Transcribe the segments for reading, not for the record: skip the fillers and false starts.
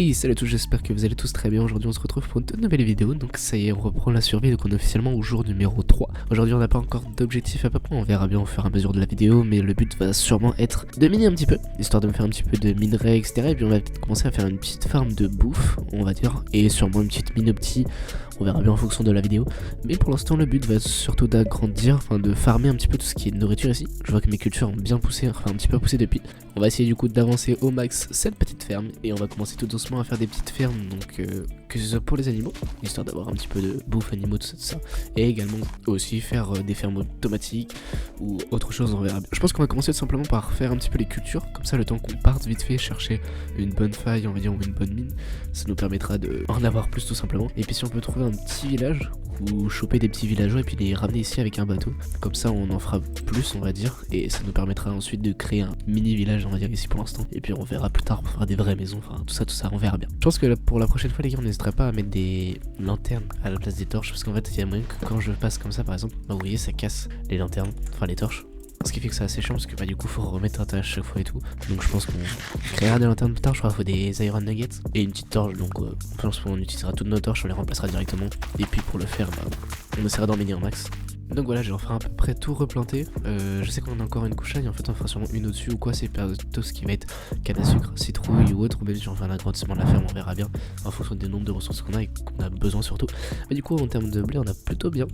Et salut à tous, j'espère que vous allez tous très bien. Aujourd'hui on se retrouve pour une toute nouvelle vidéo. Donc ça y est, on reprend la survie, donc on est officiellement au jour numéro 3. Aujourd'hui on n'a pas encore d'objectif à peu près, on verra bien au fur et à mesure de la vidéo. Mais le but va sûrement être de miner un petit peu, histoire de me faire un petit peu de minerai, etc. Et puis on va peut-être commencer à faire une petite farm de bouffe, on va dire. Et sûrement une petite mine opti, on verra bien en fonction de la vidéo. Mais pour l'instant le but va être surtout d'agrandir, enfin de farmer un petit peu tout ce qui est nourriture ici. Je vois que mes cultures ont bien poussé, enfin un petit peu poussé depuis. On va essayer du coup d'avancer au max cette petite ferme. Et on va commencer tout doucement à faire des petites fermes, donc que ce soit pour les animaux, histoire d'avoir un petit peu de bouffe animaux, tout ça. Et également aussi faire des fermes automatiques ou autre chose, on verra bien. Je pense qu'on va commencer tout simplement par faire un petit peu les cultures, comme ça le temps qu'on parte vite fait chercher une bonne faille, on va dire, ou une bonne mine, ça nous permettra de en avoir plus tout simplement. Et puis si on peut trouver un petit village, ou choper des petits villageois et puis les ramener ici avec un bateau, comme ça on en fera plus on va dire, et ça nous permettra ensuite de créer un mini village on va dire ici pour l'instant, et puis on verra plus tard pour faire des vraies maisons, enfin tout ça on verra bien. Je pense que pour la prochaine fois les gars on n'hésitera pas à mettre des lanternes à la place des torches, parce qu'en fait il y a moyen que quand je passe comme ça par exemple, bah vous voyez ça casse les lanternes, enfin les torches. Ce qui fait que c'est assez chiant parce que bah du coup faut remettre un tas à chaque fois et tout. Donc je pense qu'on créera des lanternes plus tard, je crois qu'il faut des iron nuggets et une petite torche. Donc je pense qu'on utilisera toutes nos torches, on les remplacera directement. Et puis pour le faire, bah, on essaiera d'en miner un max. Donc voilà, j'ai enfin à peu près tout replanté. Je sais qu'on a encore une couchagne, en fait on fera sûrement une au-dessus ou quoi, c'est tout ce qui va être canne à sucre, citrouille ou autre, ou même si on fait un agrandissement de la ferme, on verra bien en fonction des nombres de ressources qu'on a et qu'on a besoin surtout. Mais du coup en termes de blé on a plutôt bien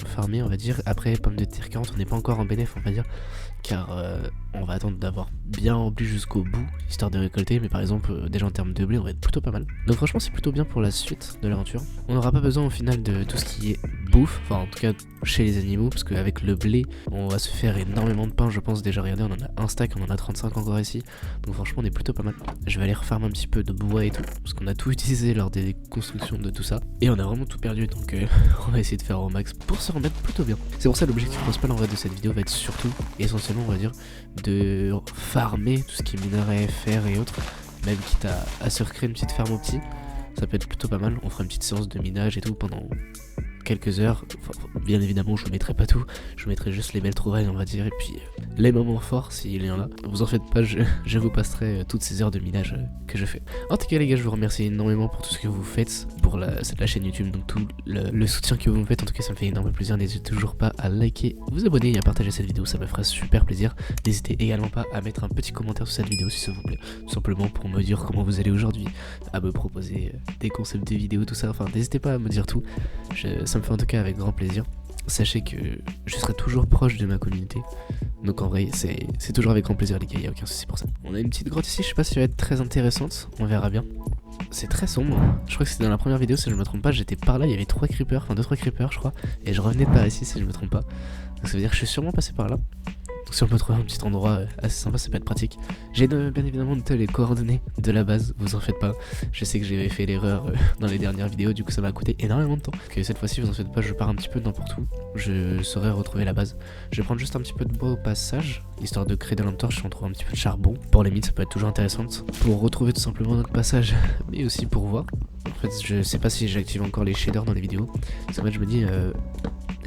farmé on va dire. Après pommes de terre 40 on n'est pas encore en bénéf on va dire, car on va attendre d'avoir bien rempli jusqu'au bout histoire de récolter, mais par exemple déjà en termes de blé on va être plutôt pas mal. Donc franchement c'est plutôt bien pour la suite de l'aventure. On n'aura pas besoin au final de tout ce qui est bouffe, enfin en tout cas chez les animaux, parce qu'avec le blé on va se faire énormément de pain je pense. Déjà regardez, on en a un stack, on en a 35 encore ici, donc franchement on est plutôt pas mal. Je vais aller refarmer un petit peu de bois et tout, parce qu'on a tout utilisé lors des constructions de tout ça, et on a vraiment tout perdu, donc on va essayer de faire au max pour se remettre plutôt bien. C'est pour ça l'objectif principal en vrai de cette vidéo va être surtout, essentiellement on va dire, de farmer tout ce qui est minerai, fer et autres, même quitte à se recréer une petite ferme au petit, ça peut être plutôt pas mal. On fera une petite séance de minage et tout pendant quelques heures. Enfin, bien évidemment je ne mettrai pas tout, je mettrai juste les belles trouvailles on va dire, et puis les moments forts s'il y en a. Vous en faites pas, je vous passerai toutes ces heures de minage que je fais. En tout cas les gars, je vous remercie énormément pour tout ce que vous faites pour la chaîne YouTube, donc tout le soutien que vous me faites, en tout cas ça me fait énormément plaisir. N'hésitez toujours pas à liker, vous abonner et à partager cette vidéo, ça me ferait super plaisir. N'hésitez également pas à mettre un petit commentaire sur cette vidéo si ça vous plaît, tout simplement pour me dire comment vous allez aujourd'hui, à me proposer des concepts de vidéos, tout ça, enfin n'hésitez pas à me dire tout, ça me fait en tout cas avec grand plaisir. Sachez que je serai toujours proche de ma communauté, donc en vrai c'est toujours avec grand plaisir les gars, y a aucun souci pour ça. On a une petite grotte ici, je sais pas si elle va être très intéressante, on verra bien. C'est très sombre, je crois que c'était dans la première vidéo si je me trompe pas, j'étais par là, il y avait 3 creepers, enfin 2-3 creepers je crois, et je revenais de par ici si je me trompe pas, donc ça veut dire que je suis sûrement passé par là. Donc si on peut trouver un petit endroit assez sympa, ça peut être pratique. J'ai bien évidemment noté les coordonnées de la base, vous en faites pas. Je sais que j'avais fait l'erreur dans les dernières vidéos, du coup ça m'a coûté énormément de temps. Que cette fois-ci vous en faites pas, je pars un petit peu n'importe où, je saurai retrouver la base. Je vais prendre juste un petit peu de bois au passage, histoire de créer des lampes torches, on trouve un petit peu de charbon. Pour les mines ça peut être toujours intéressant, pour retrouver tout simplement notre passage, mais aussi pour voir. En fait je sais pas si j'active encore les shaders dans les vidéos, parce qu'en fait je me dis...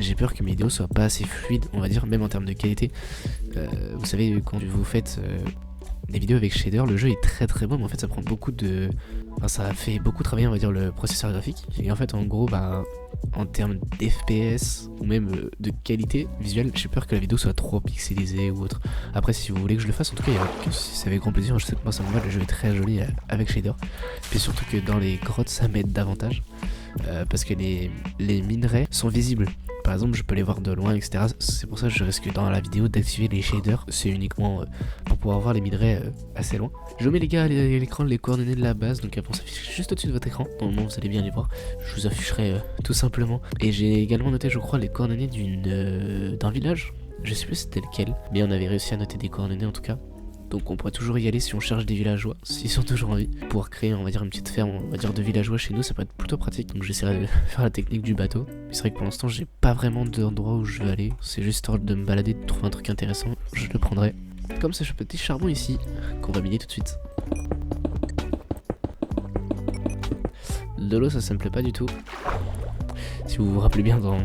j'ai peur que mes vidéos soient pas assez fluides, on va dire, même en termes de qualité. Vous savez, quand vous faites des vidéos avec shader, le jeu est très bon, mais en fait ça prend beaucoup de... Enfin, ça fait beaucoup travailler, on va dire, le processeur graphique. Et en fait, en gros, bah, en termes d'FPS, ou même de qualité visuelle, j'ai peur que la vidéo soit trop pixelisée ou autre. Après, si vous voulez que je le fasse, en tout cas, c'est avec grand plaisir. Je sais que moi ça me va, le jeu est très joli avec shader. Puis surtout que dans les grottes, ça m'aide davantage. Parce que les minerais sont visibles. Par exemple je peux les voir de loin etc. C'est pour ça que je risque dans la vidéo d'activer les shaders. C'est uniquement pour pouvoir voir les minerais assez loin. Je vous mets les gars à l'écran les coordonnées de la base. Donc elles vont s'afficher juste au-dessus de votre écran. Normalement vous allez bien les voir. Je vous afficherai tout simplement. Et j'ai également noté je crois les coordonnées d'un village. Je sais plus c'était lequel, mais on avait réussi à noter des coordonnées en tout cas. Donc on pourrait toujours y aller si on cherche des villageois, s'ils sont toujours en vie. Pour créer on va dire une petite ferme on va dire de villageois chez nous, ça peut être plutôt pratique. Donc j'essaierai de faire la technique du bateau. C'est vrai que pour l'instant j'ai pas vraiment d'endroit où je veux aller. C'est juste histoire de me balader, de trouver un truc intéressant, je le prendrai. Comme ça, ce petit charbon ici, qu'on va miner tout de suite. De l'eau ça me plaît pas du tout. Si vous vous rappelez bien dans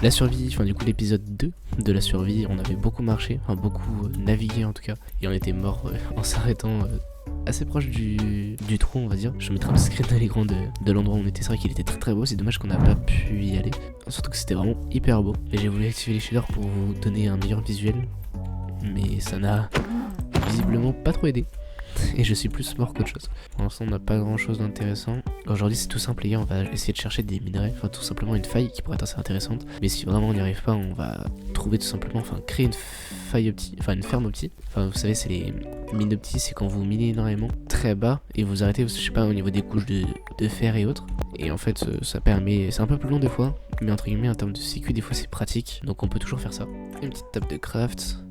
la survie, enfin du coup l'épisode 2 de la survie, on avait beaucoup marché, enfin beaucoup navigué en tout cas, et on était mort en s'arrêtant assez proche du trou, on va dire. Je mettrai un screen à l'écran de l'endroit où on était. C'est vrai qu'il était très très beau, c'est dommage qu'on n'a pas pu y aller. Surtout que c'était vraiment hyper beau. Et j'ai voulu activer les shaders pour vous donner un meilleur visuel, mais ça n'a visiblement pas trop aidé. Et je suis plus mort qu'autre chose. Pour l'instant on n'a pas grand chose d'intéressant. Aujourd'hui c'est tout simple les gars, on va essayer de chercher des minerais, enfin tout simplement une faille qui pourrait être assez intéressante. Mais si vraiment on n'y arrive pas, on va trouver tout simplement, enfin créer une faille optique, enfin une ferme optique. Enfin vous savez c'est les mines optiques, c'est quand vous minez énormément très bas et vous arrêtez, je sais pas, au niveau des couches de fer et autres. Et en fait ça permet, c'est un peu plus long des fois, mais entre guillemets en termes de sécu des fois c'est pratique. Donc on peut toujours faire ça. Une petite table de craft.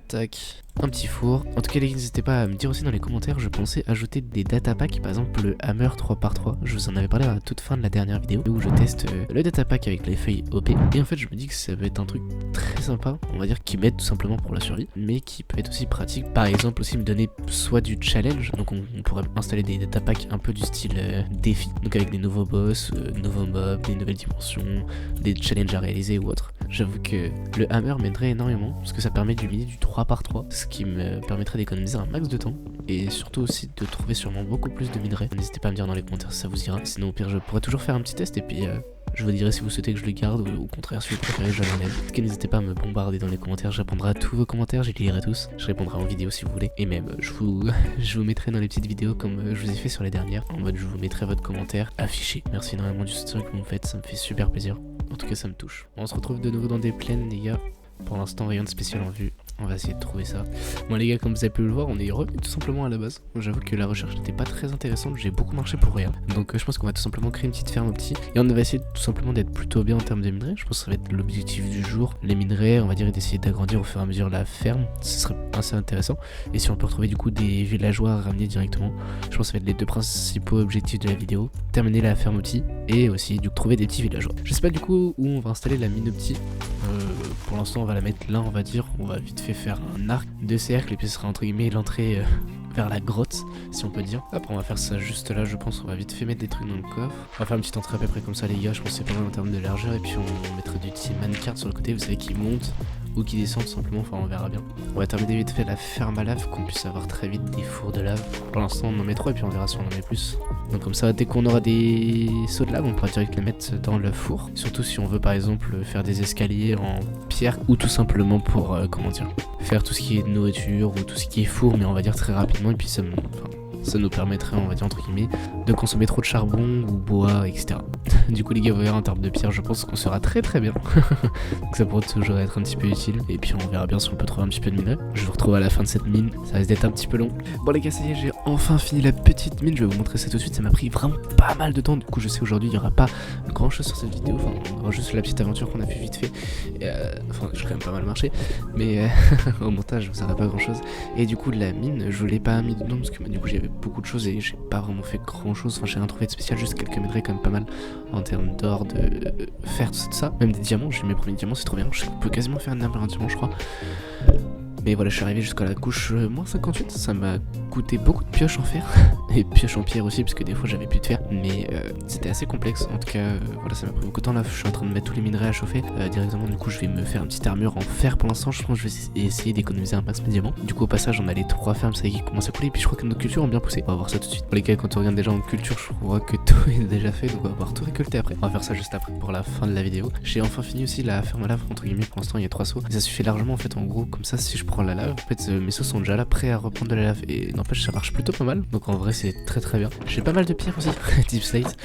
Tac, un petit four. En tout cas les gars, n'hésitez pas à me dire aussi dans les commentaires, je pensais ajouter des data packs, par exemple le hammer 3x3. Je vous en avais parlé à la toute fin de la dernière vidéo où je teste le data pack avec les feuilles OP. Et en fait je me dis que ça peut être un truc très sympa, on va dire qui m'aide tout simplement pour la survie, mais qui peut être aussi pratique. Par exemple aussi me donner soit du challenge, donc on pourrait installer des data packs un peu du style défi, donc avec des nouveaux boss, nouveaux mobs, des nouvelles dimensions, des challenges à réaliser ou autre. J'avoue que le hammer m'aiderait énormément parce que ça permet de miner du 3x3, ce qui me permettrait d'économiser un max de temps et surtout aussi de trouver sûrement beaucoup plus de minerais. N'hésitez pas à me dire dans les commentaires si ça vous ira, sinon au pire je pourrais toujours faire un petit test et puis je vous dirai si vous souhaitez que je le garde ou au contraire si vous préférez je l'enlève. En tout cas n'hésitez pas à me bombarder dans les commentaires, je répondrai à tous vos commentaires, je les lirai tous, je répondrai en vidéo si vous voulez et même je vous mettrai dans les petites vidéos comme je vous ai fait sur les dernières, en mode je vous mettrai votre commentaire affiché. Merci énormément du soutien que vous me faites, ça me fait super plaisir. En tout cas ça me touche. On se retrouve de nouveau dans des plaines les gars. Pour l'instant rien de spécial en vue. On va essayer de trouver ça. Bon les gars, comme vous avez pu le voir, on est revenu tout simplement à la base. J'avoue que la recherche n'était pas très intéressante, j'ai beaucoup marché pour rien. Donc je pense qu'on va tout simplement créer une petite ferme optique. Et on va essayer tout simplement d'être plutôt bien en termes de minerais. Je pense que ça va être l'objectif du jour. Les minerais, on va dire, et d'essayer d'agrandir au fur et à mesure la ferme. Ce serait assez intéressant. Et si on peut retrouver du coup des villageois à ramener directement, je pense que ça va être les deux principaux objectifs de la vidéo. Terminer la ferme optique et aussi du coup trouver des petits villageois. Je sais pas du coup où on va installer la mine optique. Pour l'instant on va la mettre là, on va dire. On va vite fait faire un arc de cercle et puis ce sera entre guillemets l'entrée vers la grotte, si on peut dire. Après on va faire ça juste là, je pense. On va vite fait mettre des trucs dans le coffre. On va faire une petite entrée à peu près comme ça les gars, je pense que c'est pas mal en termes de largeur. Et puis on mettra du petit minecart sur le côté, vous savez, qui monte ou qui descend tout simplement, enfin on verra bien. On va terminer vite fait la ferme à lave, qu'on puisse avoir très vite des fours de lave. Pour l'instant on en met 3 et puis on verra si on en met plus. Donc comme ça, dès qu'on aura des seaux de lave, on pourra direct les mettre dans le four. Surtout si on veut par exemple faire des escaliers en pierre ou tout simplement pour, comment dire, faire tout ce qui est nourriture ou tout ce qui est four, mais on va dire très rapidement. Et puis ça nous permettrait, on va dire entre guillemets, de consommer trop de charbon ou bois, etc. Du coup les gars, vous verrez en termes de pierre, je pense qu'on sera très très bien. Donc ça pourrait toujours être un petit peu utile. Et puis on verra bien si on peut trouver un petit peu de minerais. Je vous retrouve à la fin de cette mine, ça risque d'être un petit peu long. Bon les gars, ça y est, j'ai enfin fini la petite mine. Je vais vous montrer ça tout de suite, ça m'a pris vraiment pas mal de temps. Du coup je sais aujourd'hui il n'y aura pas grand chose sur cette vidéo. Enfin on aura juste la petite aventure qu'on a fait vite fait. Enfin j'ai quand même pas mal marché, mais au montage vous aurez pas grand chose. Et du coup la mine, je l'ai pas mis dedans parce que du coup j'avais beaucoup de choses et j'ai pas vraiment fait grand chose. Enfin j'ai rien trouvé de spécial, juste quelques minerais quand même pas mal en termes d'or, de fer, tout ça. Même des diamants, j'ai mes premiers diamants, c'est trop bien. Je peux quasiment faire un diamant je crois. Mais voilà, je suis arrivé jusqu'à la couche moins 58, ça m'a coûté beaucoup de pioches en fer, et pioches en pierre aussi, parce que des fois j'avais plus de fer, mais c'était assez complexe, en tout cas, voilà, ça m'a pris beaucoup de temps. Là, je suis en train de mettre tous les minerais à chauffer, directement, du coup je vais me faire une petite armure en fer pour l'instant. Je pense que je vais essayer d'économiser un max de diamants. Du coup au passage on a les 3 fermes, ça y est, qui commencent à couler, et puis je crois que nos cultures ont bien poussé. On va voir ça tout de suite. Bon, les gars, quand on regarde déjà en culture, je crois que tout est déjà fait, donc on va pouvoir tout récolter après. On va faire ça juste après, pour la fin de la vidéo. J'ai enfin fini aussi la ferme à lave, entre guillemets, pour l'instant il y a 3 seaux, et ça suffit largement en fait, en gros, comme ça si je prends la lave, en fait mes sauts sont déjà là prêts à reprendre de la lave et n'empêche ça marche plutôt pas mal, donc en vrai c'est très très bien. J'ai pas mal de pierres aussi, type slate,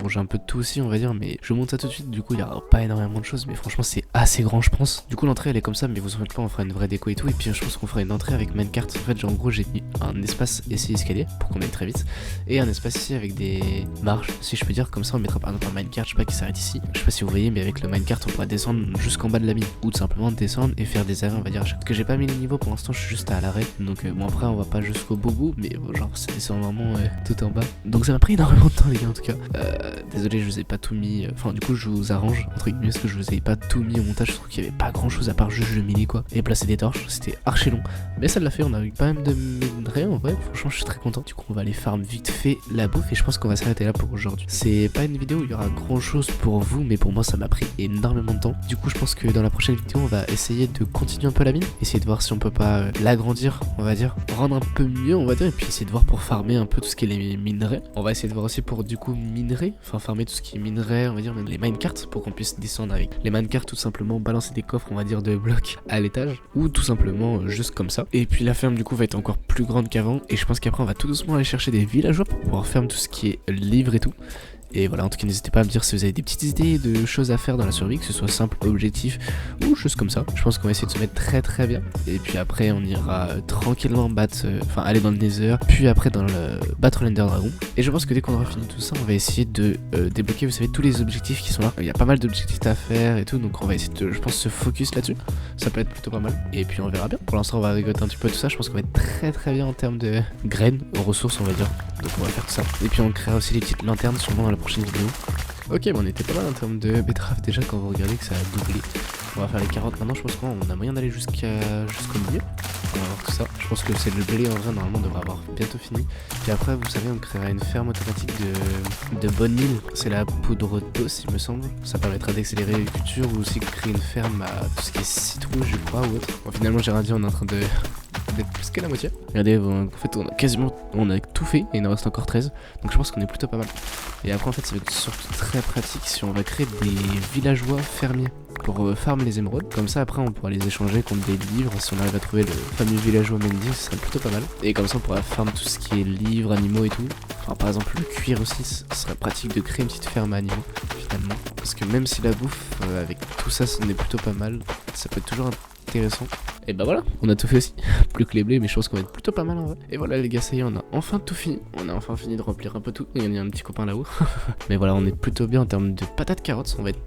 bon j'ai un peu de tout aussi on va dire, mais je monte ça tout de suite. Du coup il y aura pas énormément de choses, mais franchement c'est assez grand je pense. Du coup l'entrée elle est comme ça, mais vous en faites pas, on fera une vraie déco et tout. Et puis je pense qu'on fera une entrée avec minecart. En fait genre, en gros j'ai mis un espace ici escalier pour qu'on aille très vite, et un espace ici avec des marches, si je peux dire, comme ça on mettra par exemple un minecart, je sais pas, qui s'arrête ici. Je sais pas si vous voyez, mais avec le minecart on pourra descendre jusqu'en bas de la mine, ou tout simplement descendre et faire des arrêts on va dire à chaque. Parce que j'ai pas mis les niveaux pour l'instant, je suis juste à l'arrêt. Donc bon après on va pas jusqu'au bout, mais bon, genre c'est vraiment tout en bas. Donc ça m'a pris énormément de temps les gars en tout cas. Désolé je vous ai pas tout mis, enfin du coup je vous arrange entre guillemets parce que je vous ai pas tout mis au montage. Je trouve qu'il y avait pas grand chose à part juste le miner quoi, et placer des torches, c'était archi long. Mais ça l'a fait, on a eu pas même de minerais en vrai, franchement je suis très content. Du coup on va aller farm vite fait la bouffe et je pense qu'on va s'arrêter là pour pour aujourd'hui. C'est pas une vidéo où il y aura grand chose pour vous, mais pour moi ça m'a pris énormément de temps. Du coup je pense que dans la prochaine vidéo on va essayer de continuer un peu la mine, essayer de voir si on peut pas l'agrandir, on va dire, rendre un peu mieux on va dire, et puis essayer de voir pour farmer un peu tout ce qui est les minerais. On va essayer de voir aussi pour du coup minerais, enfin farmer tout ce qui est minerais, on va dire même les minecarts pour qu'on puisse descendre avec les minecarts, tout simplement balancer des coffres on va dire de blocs à l'étage, ou tout simplement juste comme ça. Et puis la ferme du coup va être encore plus grande qu'avant, et je pense qu'après on va tout doucement aller chercher des villageois pour pouvoir faire tout ce qui est livre et tout. Et voilà, en tout cas n'hésitez pas à me dire si vous avez des petites idées de choses à faire dans la survie, que ce soit simple, objectif ou choses comme ça. Je pense qu'on va essayer de se mettre très bien. Et puis après on ira tranquillement aller dans le Nether, puis après dans le battre l'Ender Dragon. Et je pense que dès qu'on aura fini tout ça, on va essayer de débloquer, vous savez, tous les objectifs qui sont là. Il y a pas mal d'objectifs à faire et tout, donc on va essayer de, je pense, se focus là-dessus. Ça peut être plutôt pas mal. Et puis on verra bien. Pour l'instant on va récolter un petit peu tout ça. Je pense qu'on va être très bien en termes de graines, ressources on va dire. Donc on va faire tout ça. Et puis on créera aussi les petites lanternes sûrement dans la prochaine vidéo. Ok, bon, on était pas mal en termes de betterave déjà quand vous regardez que ça a doublé. On va faire les carottes maintenant, je pense qu'on a moyen d'aller jusqu'au milieu. On va voir tout ça. Je pense que c'est le blé en vrai, normalement on devrait avoir bientôt fini. Puis après, vous savez, on créera une ferme automatique de bonne mille. C'est la poudre d'os, il me semble. Ça permettra d'accélérer l'agriculture ou aussi de créer une ferme à tout ce qui est citrouille, je crois, ou autre. Bon, finalement, j'ai rien dit, on est en train d'être plus que la moitié. Regardez, en fait on a tout fait et il en reste encore 13, donc je pense qu'on est plutôt pas mal. Et après en fait ça va être surtout très pratique si on va créer des villageois fermiers pour farm les émeraudes. Comme ça après on pourra les échanger contre des livres. Si on arrive à trouver le fameux villageois Mendy, ce serait plutôt pas mal. Et comme ça on pourra farm tout ce qui est livres, animaux et tout. Enfin par exemple le cuir aussi, ce serait pratique de créer une petite ferme à animaux finalement. Parce que même si la bouffe avec tout ça ce n'est plutôt pas mal, ça peut être toujours intéressant. Et bah voilà, on a tout fait aussi. Plus que les blés, mais je pense qu'on va être plutôt pas mal en vrai. Et voilà les gars, ça y est, on a enfin tout fini. On a enfin fini de remplir un peu tout. Il y en a un petit copain là-haut. Mais voilà, on est plutôt bien en termes de patates carottes. On va être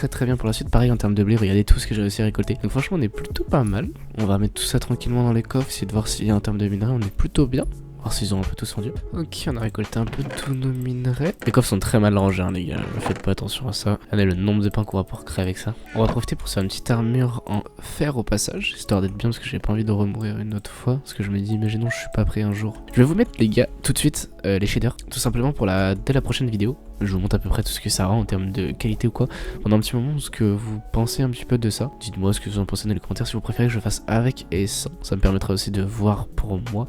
très bien pour la suite. Pareil en termes de blé, regardez tout ce que j'ai réussi à récolter. Donc franchement, on est plutôt pas mal. On va mettre tout ça tranquillement dans les coffres, essayer de voir si en termes de minerais, on est plutôt bien. Voir s'ils ont un peu tous vendu. Ok, on a récolté un peu tous nos minerais. Les coffres sont très mal rangés, hein, les gars. Ne faites pas attention à ça. Regardez le nombre de pains qu'on va pouvoir créer avec ça. On va profiter pour se faire une petite armure en fer au passage, histoire d'être bien, parce que j'ai pas envie de remourir une autre fois. Parce que je me dis, imaginons, je suis pas prêt un jour. Je vais vous mettre, les gars, tout de suite les shaders. Tout simplement pour dès la prochaine vidéo. Je vous montre à peu près tout ce que ça rend en termes de qualité ou quoi. Pendant un petit moment, ce que vous pensez un petit peu de ça. Dites-moi ce que vous en pensez dans les commentaires. Si vous préférez que je fasse avec et sans, ça me permettra aussi de voir pour moi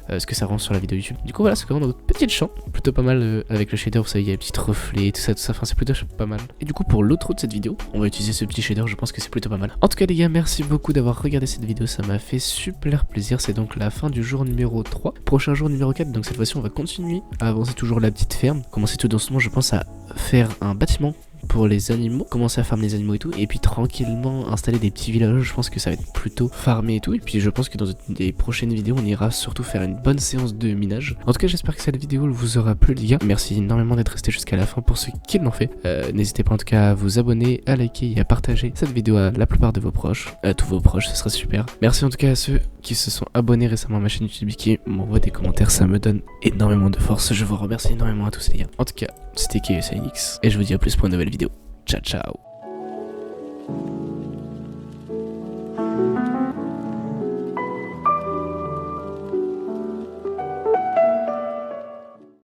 ce que ça rend sur la vidéo YouTube. Du coup voilà, c'est vraiment notre petite champ. Plutôt pas mal avec le shader, vous savez, il y a des petits reflets, tout ça. Enfin c'est plutôt pas mal. Et du coup pour l'autre de cette vidéo, on va utiliser ce petit shader, je pense que c'est plutôt pas mal. En tout cas les gars, merci beaucoup d'avoir regardé cette vidéo, ça m'a fait super plaisir. C'est donc la fin du jour numéro 3. Prochain jour numéro 4, donc cette fois-ci on va continuer à avancer toujours la petite ferme. Commencer tout doucement, je pense à faire un bâtiment pour les animaux, commencer à farmer les animaux et tout, et puis tranquillement installer des petits villages. Je pense que ça va être plutôt farmé et tout, et puis je pense que dans des prochaines vidéos on ira surtout faire une bonne séance de minage. En tout cas j'espère que cette vidéo vous aura plu les gars, merci énormément d'être resté jusqu'à la fin pour ceux qui l'ont fait. N'hésitez pas en tout cas à vous abonner, à liker et à partager cette vidéo à la plupart de vos proches, à tous vos proches, ce serait super. Merci en tout cas à ceux qui se sont abonnés récemment à ma chaîne YouTube, qui m'envoient des commentaires, ça me donne énormément de force, je vous remercie énormément à tous les gars. En tout cas c'était KSNX et je vous dis à plus pour une nouvelle vidéo. Ciao ciao.